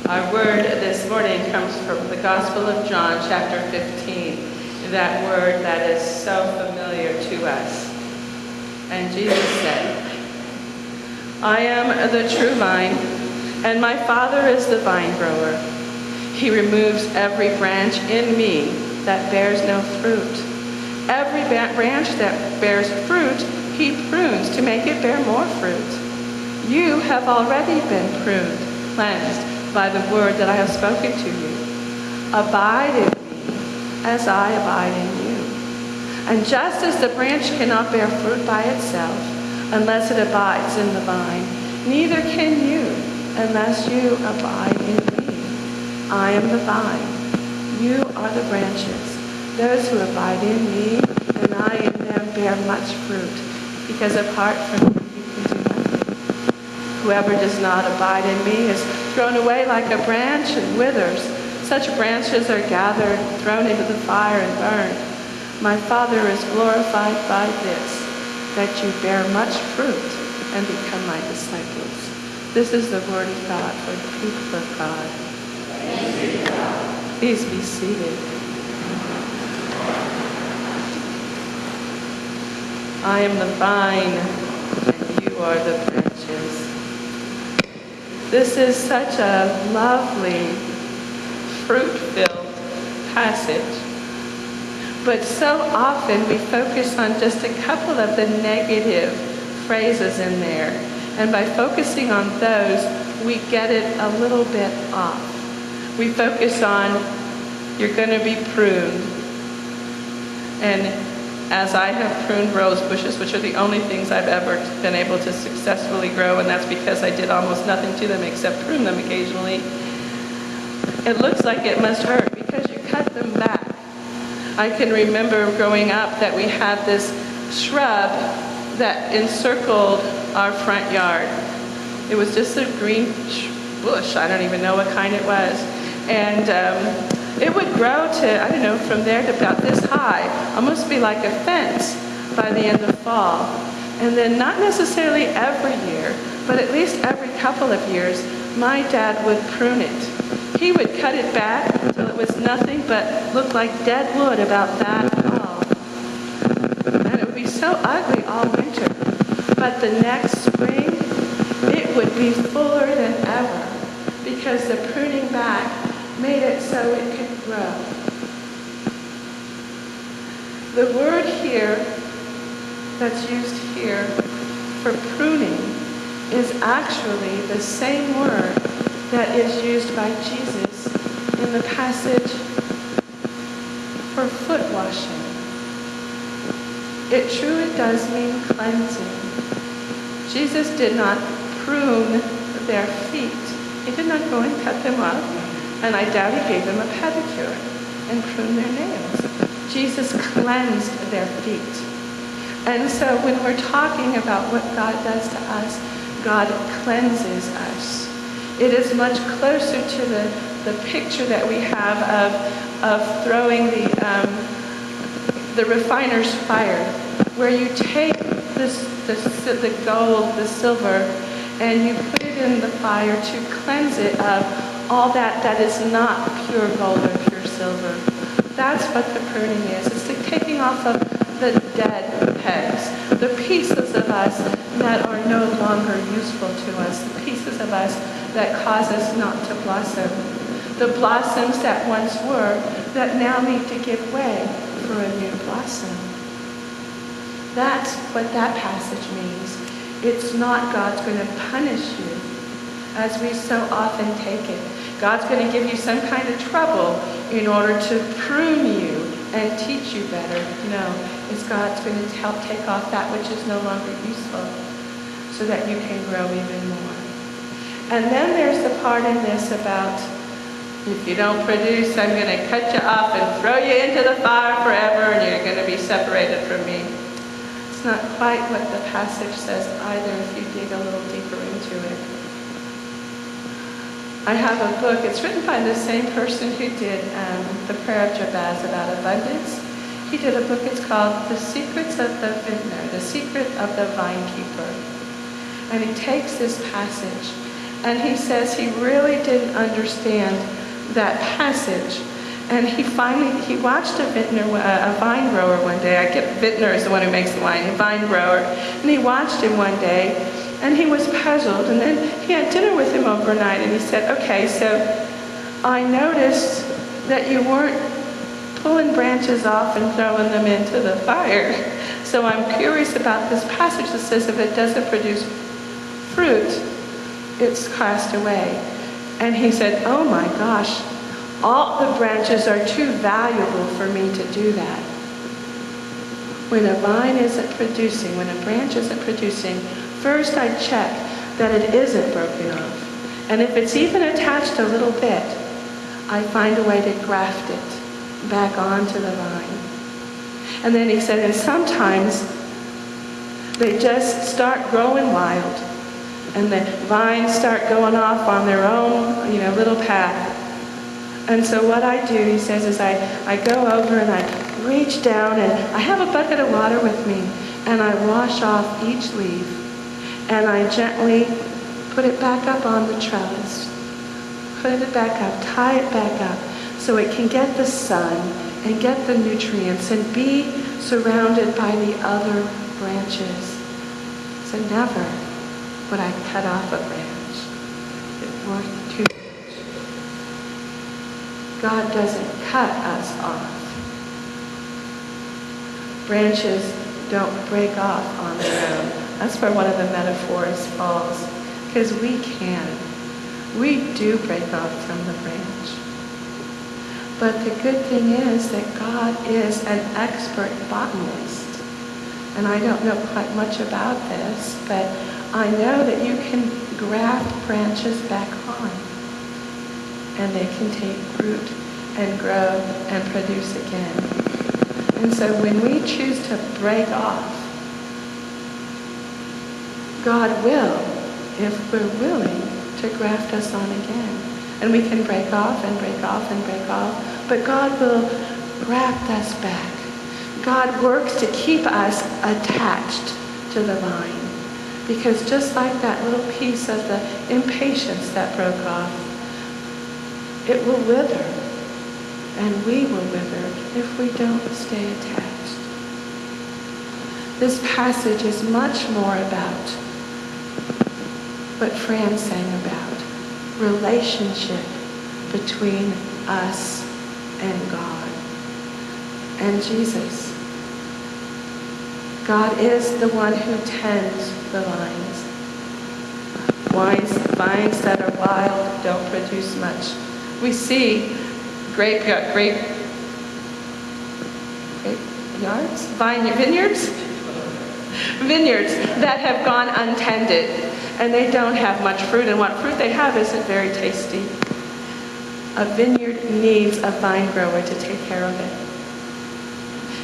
Our word this morning comes from the Gospel of John, chapter 15, that word that is so familiar to us. And Jesus said, "I am the true vine, and my Father is the vine grower. He removes every branch in me that bears no fruit. Every branch that bears fruit, he prunes to make it bear more fruit. You have already been pruned, cleansed by the word that I have spoken to you. Abide in me as I abide in you. And just as the branch cannot bear fruit by itself unless it abides in the vine, neither can you unless you abide in me. I am the vine. You are the branches. Those who abide in me and I in them bear much fruit, because apart from me you can do nothing. Whoever does not abide in me is thrown away like a branch and withers. Such branches are gathered, thrown into the fire and burned. My Father is glorified by this, that you bear much fruit and become my disciples." This is the word of God for the people of God. Please be seated. I am the vine, and you are the branches. This is such a lovely, fruit-filled passage. But so often we focus on just a couple of the negative phrases in there. And by focusing on those, we get it a little bit off. We focus on, you're going to be pruned. And as I have pruned rose bushes, which are the only things I've ever been able to successfully grow, and that's because I did almost nothing to them except prune them occasionally, it looks like it must hurt because you cut them back. I can remember growing up that we had this shrub that encircled our front yard. It was just a green bush. I don't even know what kind it was. And it would grow to, I don't know, from there to about this high, almost be like a fence by the end of fall. And then not necessarily every year, but at least every couple of years, my dad would prune it. He would cut it back until it was nothing but looked like dead wood about that tall. And it would be so ugly all winter. But the next spring, it would be fuller than ever because the pruning back made it so it could grow. The word here that's used here for pruning is actually the same word that is used by Jesus in the passage for foot washing. It truly does mean cleansing. Jesus did not prune their feet. He did not go and cut them up, and I doubt he gave them a pedicure and pruned their nails. Jesus cleansed their feet. And so when we're talking about what God does to us, God cleanses us. It is much closer to the picture that we have of throwing the refiner's fire, where you take the gold, the silver, and you put it in the fire to cleanse it of all that is not pure gold or pure silver. That's what the pruning is. It's the taking off of the dead pegs, the pieces of us that are no longer useful to us, the pieces of us that cause us not to blossom, the blossoms that once were that now need to give way for a new blossom. That's what that passage means. It's not God's going to punish you as we so often take it. God's going to give you some kind of trouble in order to prune you and teach you better. No, it's God's going to help take off that which is no longer useful so that you can grow even more. And then there's the part in this about, if you don't produce, I'm going to cut you off and throw you into the fire forever, and you're going to be separated from me. It's not quite what the passage says either if you dig a little deeper into it. I have a book. It's written by the same person who did the Prayer of Jabez about abundance. He did a book. It's called The Secrets of the Vintner, The Secret of the Vine Keeper. And he takes this passage And he says he really didn't understand that passage. And he watched a vine grower one day. I get vintner is the one who makes the wine, a vine grower. And he watched him one day, and he was puzzled. And then he had dinner with him overnight, and he said, okay, so I noticed that you weren't pulling branches off and throwing them into the fire. So I'm curious about this passage that says if it doesn't produce fruit, it's cast away. And he said, oh my gosh, all the branches are too valuable for me to do that. When a vine isn't producing, when a branch isn't producing, first I check that it isn't broken off. And if it's even attached a little bit, I find a way to graft it back onto the vine. And then he said, and sometimes they just start growing wild, and the vines start going off on their own, little path. And so what I do, he says, is I go over and I reach down, and I have a bucket of water with me, and I wash off each leaf, and I gently put it back up on the trellis, put it back up, tie it back up, so it can get the sun and get the nutrients and be surrounded by the other branches. So never would I cut off a branch. It worked too much. God doesn't cut us off. Branches don't break off on their own. That's where one of the metaphors falls, because we can. We do break off from the branch. But the good thing is that God is an expert botanist. And I don't know quite much about this, but I know that you can graft branches back on, and they can take root and grow and produce again. And so when we choose to break off, God will, if we're willing, to graft us on again. And we can break off and break off and break off, but God will graft us back. God works to keep us attached to the vine, because just like that little piece of the impatience that broke off, it will wither, and we will wither if we don't stay attached. This passage is much more about what Fran sang about, relationship between us and God and Jesus. God is the one who tends the vines. Vines that are wild don't produce much. We see vineyards that have gone untended, and they don't have much fruit, and what fruit they have isn't very tasty. A vineyard needs a vine grower to take care of it.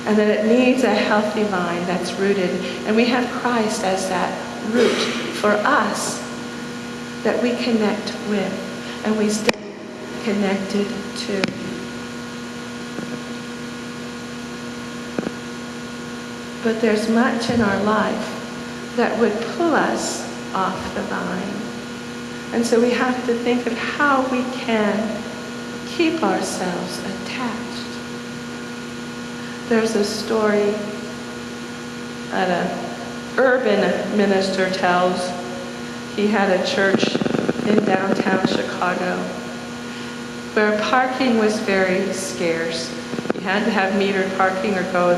And then it needs a healthy vine that's rooted. And we have Christ as that root for us that we connect with and we stay connected to. But there's much in our life that would pull us off the vine. And so we have to think of how we can keep ourselves attached. There's a story that an urban minister tells. He had a church in downtown Chicago where parking was very scarce. You had to have metered parking or go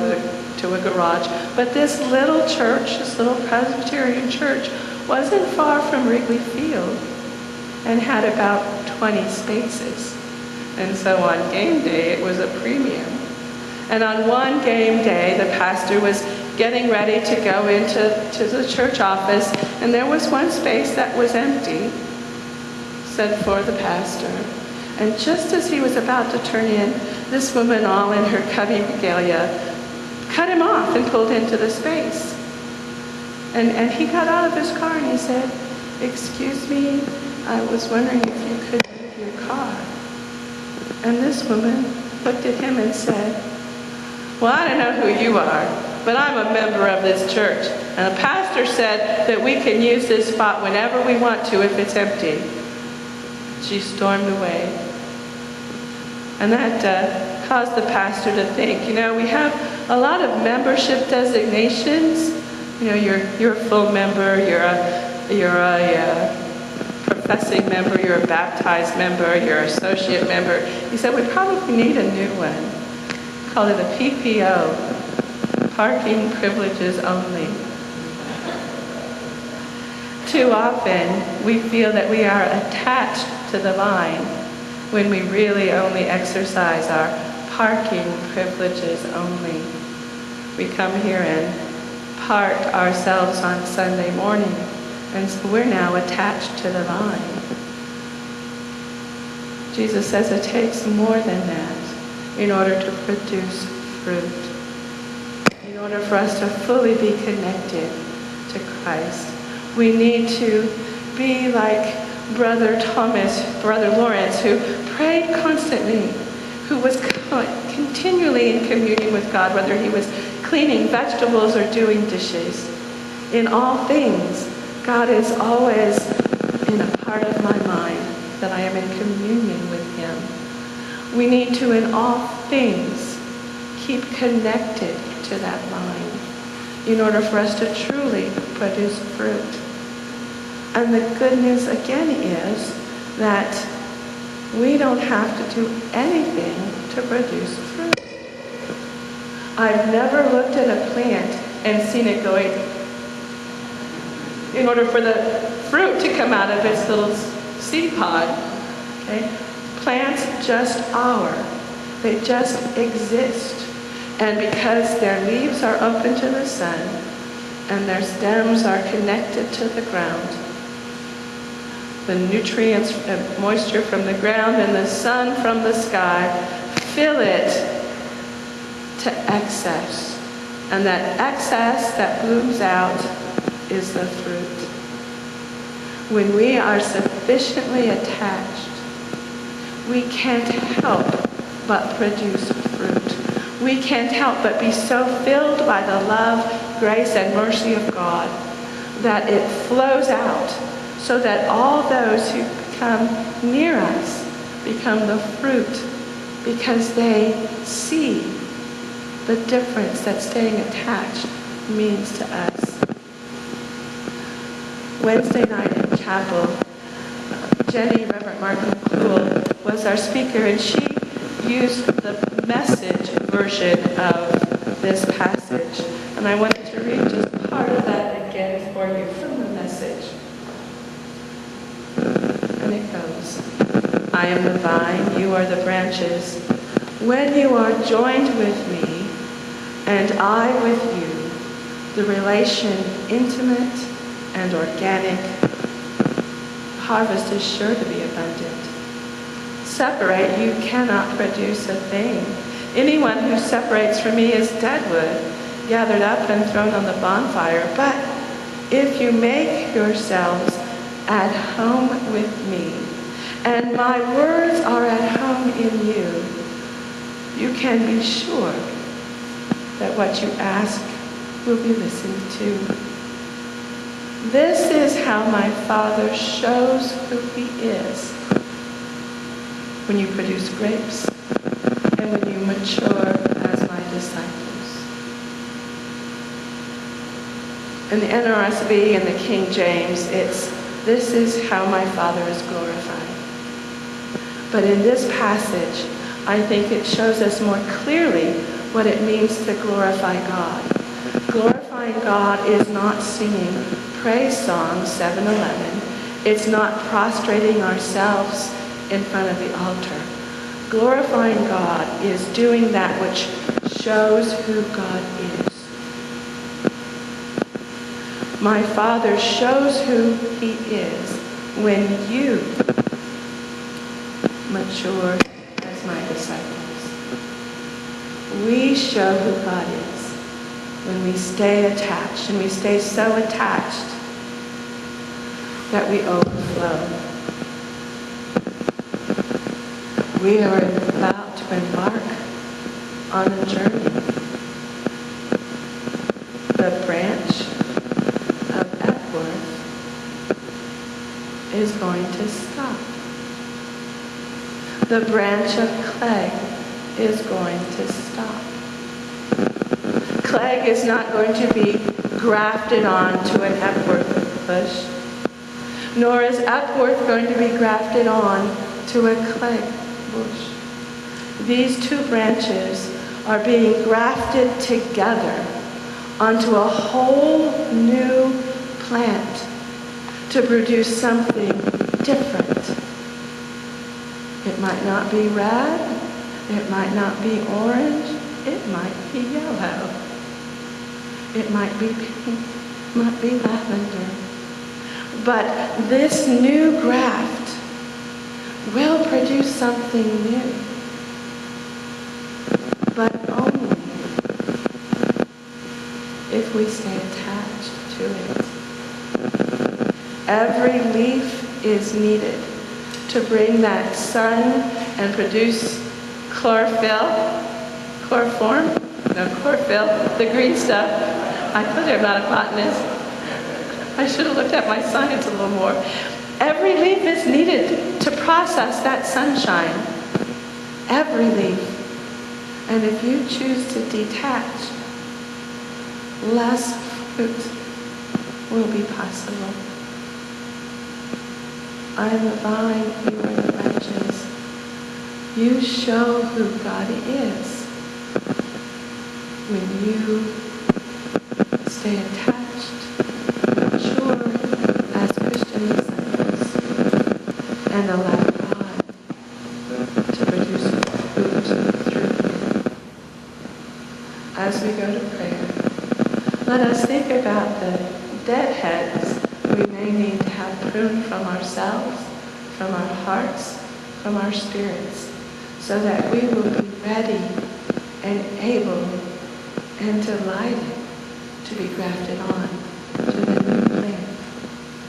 to a garage. But this little church, this little Presbyterian church, wasn't far from Wrigley Field and had about 20 spaces. And so on game day, it was a premium. And on one game day, the pastor was getting ready to go into the church office, and there was one space that was empty, said for the pastor. And just as he was about to turn in, this woman, all in her cubby regalia, cut him off and pulled into the space. And he got out of his car and he said, "Excuse me, I was wondering if you could move your car." And this woman looked at him and said, "Well, I don't know who you are, but I'm a member of this church. And the pastor said that we can use this spot whenever we want to if it's empty. She stormed away. And that caused the pastor to think, we have a lot of membership designations. You're a full member, you're a professing member, you're a baptized member, you're an associate member. He said, we probably need a new one. Call it a PPO, parking privileges only. Too often, we feel that we are attached to the vine when we really only exercise our parking privileges only. We come here and park ourselves on Sunday morning, and so we're now attached to the vine. Jesus says it takes more than that in order to produce fruit. In order for us to fully be connected to Christ, we need to be like Brother Lawrence, who prayed constantly, who was continually in communion with God, whether he was cleaning vegetables or doing dishes. In all things, God is always in a part of my mind that I am in communion with him. We need to, in all things, keep connected to that vine in order for us to truly produce fruit. And the good news again is that we don't have to do anything to produce fruit. I've never looked at a plant and seen it going, in order for the fruit to come out of its little seed pod. Okay? Plants just are. They just exist. And because their leaves are open to the sun and their stems are connected to the ground, the nutrients and moisture from the ground and the sun from the sky fill it to excess. And that excess that blooms out is the fruit. When we are sufficiently attached, we can't help but produce fruit. We can't help but be so filled by the love, grace, and mercy of God that it flows out, so that all those who come near us become the fruit because they see the difference that staying attached means to us. Wednesday night in chapel, Jenny, Reverend Martin McCool, was our speaker, and she used the Message version of this passage. And I wanted to read just part of that again for you from the Message. And it goes, I am the vine, you are the branches. When you are joined with me, and I with you, the relation intimate and organic, the harvest is sure to be abundant. Separate, you cannot produce a thing. Anyone who separates from me is dead wood, gathered up and thrown on the bonfire. But if you make yourselves at home with me, and my words are at home in you, you can be sure that what you ask will be listened to. This is how my Father shows who he is. When you produce grapes, and when you mature as my disciples. In the NRSV and the King James, it's, this is how my Father is glorified. But in this passage, I think it shows us more clearly what it means to glorify God. Glorifying God is not singing praise songs 7-Eleven. It's not prostrating ourselves in front of the altar. Glorifying God is doing that which shows who God is. My Father shows who he is when you mature as my disciples. We show who God is when we stay attached, and we stay so attached that we overflow. We are about to embark on a journey. the branch of clegg is going to stop. Clegg is not going to be grafted onto an Epworth bush, nor is Epworth going to be grafted on to a clegg bush. These two branches are being grafted together onto a whole new plant to produce something different. It might not be red, it might not be orange, it might be yellow. It might be pink, it might be lavender. But this new graft will produce something new. But only if we stay attached to it. Every leaf is needed to bring that sun and produce chloroform, the green stuff. I told you I'm not a botanist. I should have looked at my science a little more. Every leaf is needed to process that sunshine. Every leaf. And if you choose to detach, less fruit will be possible. I am the vine, you are the branches. You show who God is when you stay attached, mature as Christian disciples, and allow God to produce fruit through you. As we go to prayer, let us think about the deadheads we may need to have pruned from ourselves, from our hearts, from our spirits, so that we will be ready and able and delighted to be grafted on to the new plant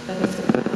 that is about